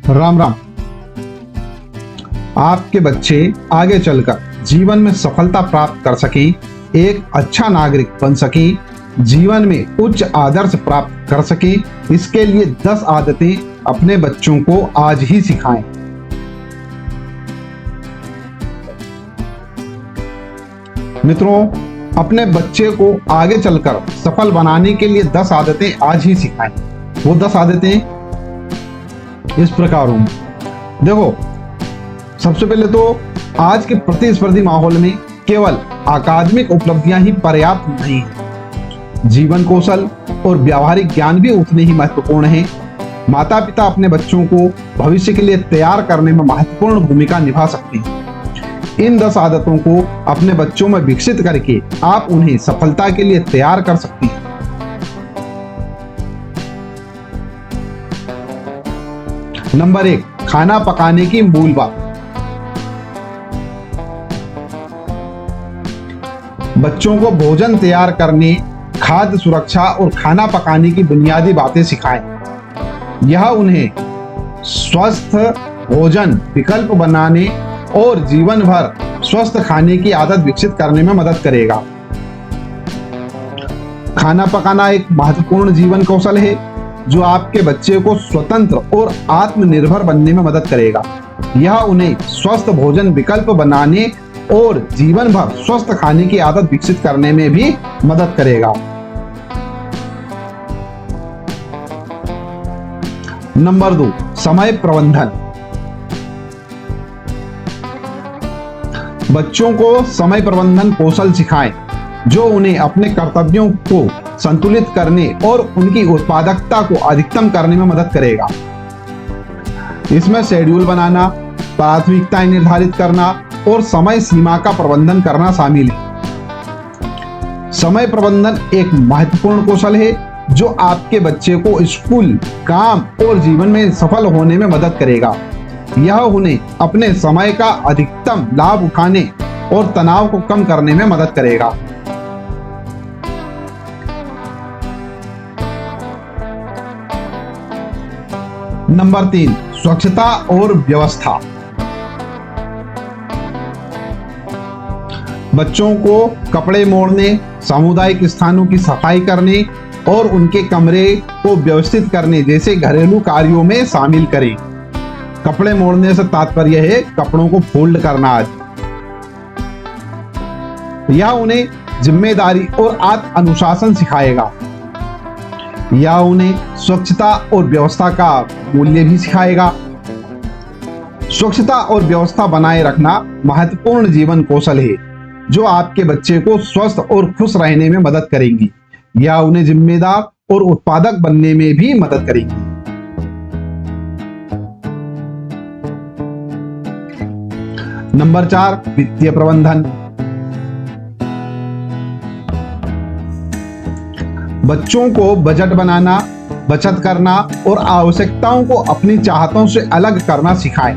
राम राम। आपके बच्चे आगे चलकर जीवन में सफलता प्राप्त कर सके, एक अच्छा नागरिक बन सके, जीवन में उच्च आदर्श प्राप्त कर सके, इसके लिए 10 आदतें अपने बच्चों को आज ही सिखाएं। मित्रों, अपने बच्चे को आगे चलकर सफल बनाने के लिए 10 आदतें आज ही सिखाएं। वो 10 आदतें इस प्रकार होंगी। देखो, सबसे पहले तो आज के प्रतिस्पर्धी माहौल में केवल अकादमिक उपलब्धियां ही पर्याप्त नहीं है। जीवन कौशल और व्यावहारिक ज्ञान भी उतने ही महत्वपूर्ण हैं। माता पिता अपने बच्चों को भविष्य के लिए तैयार करने में महत्वपूर्ण भूमिका निभा सकते हैं। इन 10 आदतों को अपने बच्चों में विकसित करके आप उन्हें सफलता के लिए तैयार कर सकते हैं। नंबर 1, खाना पकाने की मूल बात। बच्चों को भोजन तैयार करने, खाद्य सुरक्षा और खाना पकाने की बुनियादी बातें सिखाएं। यह उन्हें स्वस्थ भोजन विकल्प बनाने और जीवन भर स्वस्थ खाने की आदत विकसित करने में मदद करेगा। खाना पकाना एक महत्वपूर्ण जीवन कौशल है जो आपके बच्चे को स्वतंत्र और आत्मनिर्भर बनने में मदद करेगा। यह उन्हें स्वस्थ भोजन विकल्प बनाने और जीवन भर स्वस्थ खाने की आदत विकसित करने में भी मदद करेगा। नंबर 2, समय प्रबंधन। बच्चों को समय प्रबंधन कौशल सिखाएं जो उन्हें अपने कर्तव्यों को संतुलित करने और उनकी उत्पादकता को अधिकतम करने में मदद करेगा। इसमें शेड्यूल बनाना, प्राथमिकताएं निर्धारित करना और समय सीमा का प्रबंधन करना शामिल है। समय प्रबंधन एक महत्वपूर्ण कौशल है जो आपके बच्चे को स्कूल, काम और जीवन में सफल होने में मदद करेगा। यह उन्हें अपने समय का अधिकतम लाभ उठाने और तनाव को कम करने में मदद करेगा। नंबर 3, स्वच्छता और व्यवस्था। बच्चों को कपड़े मोड़ने, सामुदायिक स्थानों की सफाई करने और उनके कमरे को व्यवस्थित करने जैसे घरेलू कार्यों में शामिल करें। कपड़े मोड़ने से तात्पर्य है कपड़ों को फोल्ड करना आदि। यह उन्हें जिम्मेदारी और आत्म अनुशासन सिखाएगा। यह उन्हें स्वच्छता और व्यवस्था का मूल्य भी सिखाएगा। स्वच्छता और व्यवस्था बनाए रखना महत्वपूर्ण जीवन कौशल है जो आपके बच्चे को स्वस्थ और खुश रहने में मदद करेंगी। यह उन्हें जिम्मेदार और उत्पादक बनने में भी मदद करेगी। नंबर 4, वित्तीय प्रबंधन। बच्चों को बजट बनाना, बचत करना और आवश्यकताओं को अपनी चाहतों से अलग करना सिखाएं।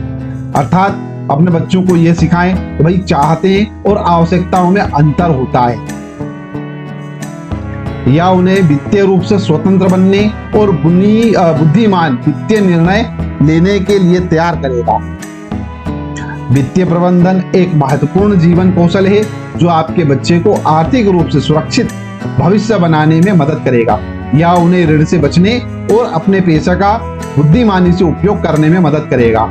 अर्थात अपने बच्चों को यह सिखाएं कि भाई चाहतें और आवश्यकताओं में अंतर होता है। यह उन्हें वित्तीय रूप से स्वतंत्र बनने और बुद्धिमान वित्तीय निर्णय लेने के लिए तैयार करेगा। वित्तीय प्रबंधन एक महत्वपूर्ण जीवन कौशल है जो आपके बच्चे को आर्थिक रूप से सुरक्षित भविष्य बनाने में मदद करेगा। यह उन्हें ऋण से बचने और अपने पैसे का बुद्धिमानी से उपयोग करने में मदद करेगा।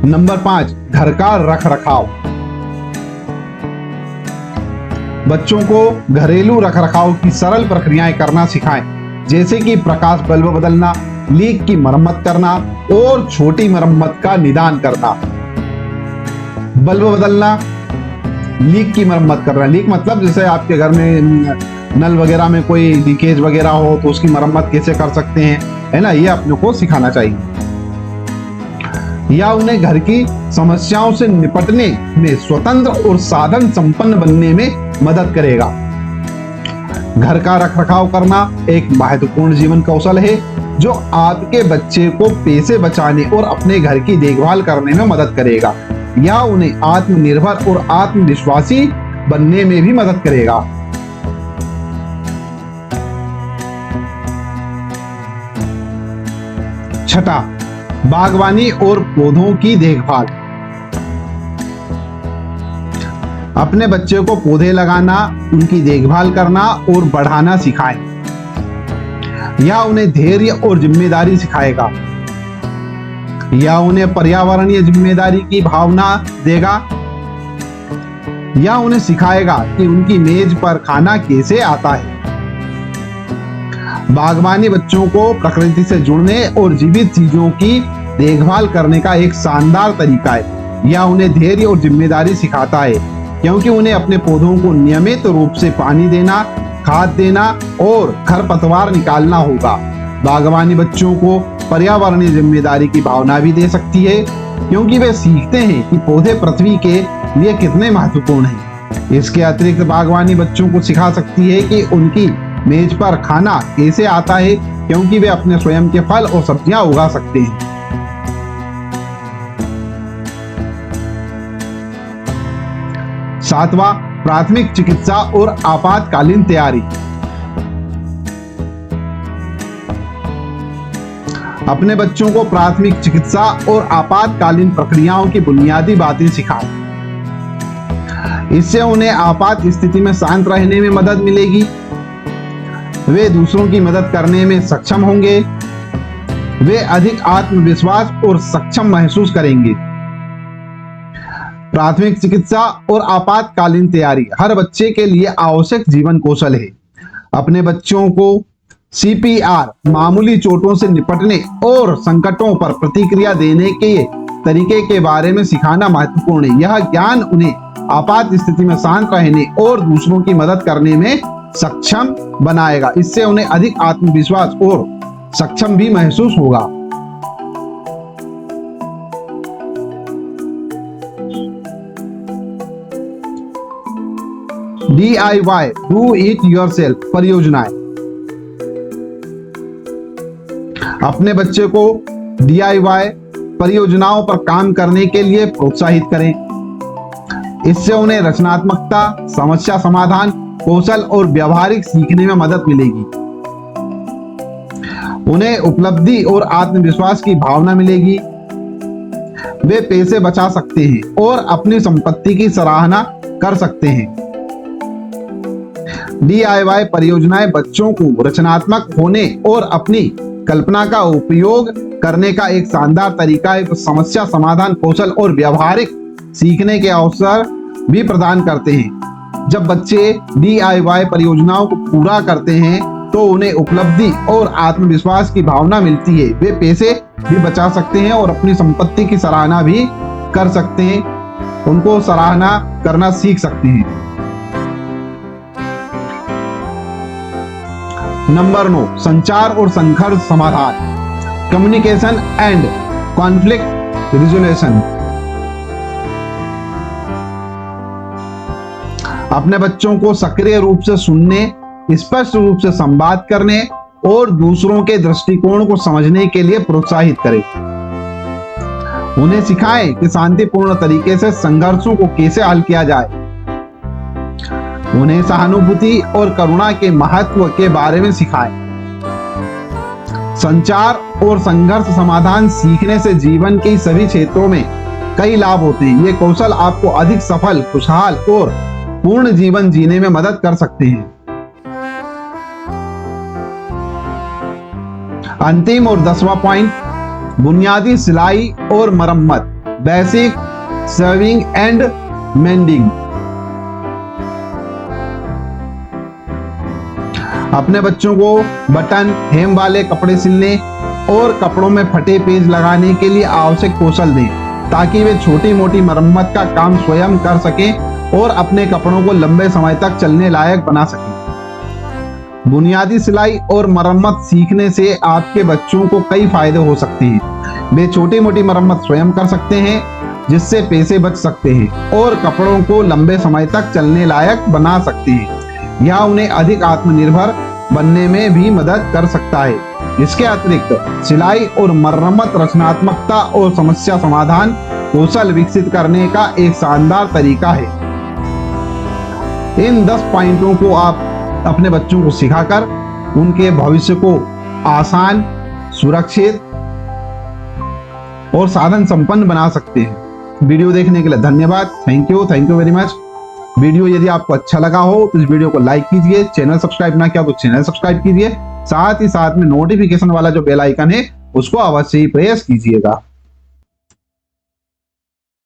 नंबर 5, घर का रखरखाव। बच्चों को घरेलू रखरखाव की सरल प्रक्रियाएं करना सिखाएं, जैसे कि प्रकाश बल्ब बदलना, लीक की मरम्मत करना और छोटी मरम्मत का निदान करना। बल्ब बदलना, लीक की मरम्मत करना। लीक मतलब जैसे आपके घर में नल वगैरह में कोई लीकेज वगैरह हो तो उसकी मरम्मत कैसे कर सकते हैं, है ना, ये अपने को सिखाना चाहिए। या उन्हें घर की समस्याओं से निपटने में स्वतंत्र और साधन संपन्न बनने में मदद करेगा। घर का रखरखाव करना एक महत्वपूर्ण जीवन कौशल है जो आपके बच्चे को पैसे बचाने और अपने घर की देखभाल करने में मदद करेगा। यह उन्हें आत्मनिर्भर और आत्मविश्वासी बनने में भी मदद करेगा। छठा, बागवानी और पौधों की देखभाल। अपने बच्चे को पौधे लगाना, उनकी देखभाल करना और बढ़ाना सिखाएं। यह उन्हें धैर्य और जिम्मेदारी सिखाएगा। यह उन्हें पर्यावरणीय जिम्मेदारी की भावना देगा। यह उन्हें सिखाएगा कि उनकी मेज पर खाना कैसे आता है। बागवानी बच्चों को प्रकृति से जुड़ने और जीवित चीजों की देखभाल करने का एक शानदार तरीका है। यह उन्हें धैर्य और जिम्मेदारी सिखाता है, क्योंकि उन्हें अपने पौधों को नियमित रूप से पानी देना, खाद देना और खरपतवार निकालना होगा। बागवानी बच्चों को पर्यावरणीय जिम्मेदारी की भावना भी दे सकती है, क्योंकि वे सीखते हैं कि पौधे पृथ्वी के लिए कितने महत्वपूर्ण हैं। इसके अतिरिक्त बागवानी बच्चों को सिखा सकती है कि उनकी मेज पर खाना कैसे आता है, क्योंकि वे अपने स्वयं के फल और सब्जियां उगा सकते हैं। सातवां, प्राथमिक चिकित्सा और आपातकालीन तैयारी। अपने बच्चों को प्राथमिक चिकित्सा और आपातकालीन प्रक्रियाओं की बुनियादी बातें सिखाएं। इससे उन्हें आपात स्थिति में शांत रहने में मदद मिलेगी। वे दूसरों की मदद करने में सक्षम होंगे। वे अधिक आत्मविश्वास और सक्षम महसूस करेंगे। प्राथमिक चिकित्सा और आपातकालीन तैयारी हर बच्चे के लिए आवश्यक जीवन कौशल है। अपने बच्चों को CPR, मामूली चोटों से निपटने और संकटों पर प्रतिक्रिया देने के तरीके के बारे में सिखाना महत्वपूर्ण है। यह ज्ञान उन्हें आपात स्थिति में शांत रहने और दूसरों की मदद करने में सक्षम बनाएगा। इससे उन्हें अधिक आत्मविश्वास और सक्षम भी महसूस होगा। DIY, डू इट योरसेल्फ परियोजनाएं। अपने बच्चे को DIY परियोजनाओं पर काम करने के लिए प्रोत्साहित करें। इससे उन्हें रचनात्मकता, समस्या समाधान कौशल और व्यावहारिक सीखने में मदद मिलेगी। उन्हें उपलब्धि और आत्मविश्वास की भावना मिलेगी। वे पैसे बचा सकते हैं और अपनी संपत्ति की सराहना कर सकते हैं। DIY परियोजनाएं बच्चों को रचनात्मक होने और अपनी कल्पना का उपयोग करने का एक शानदार तरीका है। समस्या समाधान कौशल और व्यावहारिक सीखने के अवसर भी प्रदान करते हैं। जब बच्चे DIY परियोजनाओं को पूरा करते हैं तो उन्हें उपलब्धि और आत्मविश्वास की भावना मिलती है। वे पैसे भी बचा सकते हैं और अपनी संपत्ति की सराहना भी कर सकते हैं। उनको सराहना करना सीख सकते हैं। नंबर 9, संचार और संघर्ष समाधान, कम्युनिकेशन एंड कॉन्फ्लिक्ट रिजोल्यूशन। अपने बच्चों को सक्रिय रूप से सुनने, स्पष्ट रूप से संवाद करने और दूसरों के दृष्टिकोण को समझने के लिए प्रोत्साहित करें। उन्हें सिखाएं कि शांतिपूर्ण तरीके से संघर्षों को कैसे हल किया जाए। उन्हें सहानुभूति और करुणा के महत्व के बारे में सिखाएं। संचार और संघर्ष समाधान सीखने से जीवन के सभी क्षेत्रों में कई लाभ होते हैं। ये कौशल आपको अधिक सफल, खुशहाल और पूर्ण जीवन जीने में मदद कर सकते हैं। अंतिम और 10वां पॉइंट, बुनियादी सिलाई और मरम्मत, बेसिक सेविंग एंड मेंडिंग। अपने बच्चों को बटन, हेम वाले कपड़े सिलने और कपड़ों में फटे पेज लगाने के लिए आवश्यक कौशल दें, ताकि वे छोटी मोटी मरम्मत का काम स्वयं कर सकें और अपने कपड़ों को लंबे समय तक चलने लायक बना सकें। बुनियादी सिलाई और मरम्मत सीखने से आपके बच्चों को कई फायदे हो सकते हैं। वे छोटी मोटी मरम्मत स्वयं कर सकते हैं, जिससे पैसे बच सकते हैं और कपड़ों को लंबे समय तक चलने लायक बना सकते हैं। यह उन्हें अधिक आत्मनिर्भर बनने में भी मदद कर सकता है। इसके अतिरिक्त सिलाई और मरम्मत रचनात्मकता और समस्या समाधान कौशल विकसित करने का एक शानदार तरीका है। इन 10 पॉइंटों को आप अपने बच्चों को सिखाकर उनके भविष्य को आसान, सुरक्षित और साधन संपन्न बना सकते हैं। वीडियो देखने के लिए धन्यवाद। Thank you very much. Video यदि आपको अच्छा लगा हो तो इस वीडियो को लाइक कीजिए, चैनल सब्सक्राइब ना किया तो चैनल सब्सक्राइब कीजिए, साथ ही साथ में नोटिफिकेशन वाला जो बेल आइकन है उसको अवश्य ही प्रेस कीजिएगा।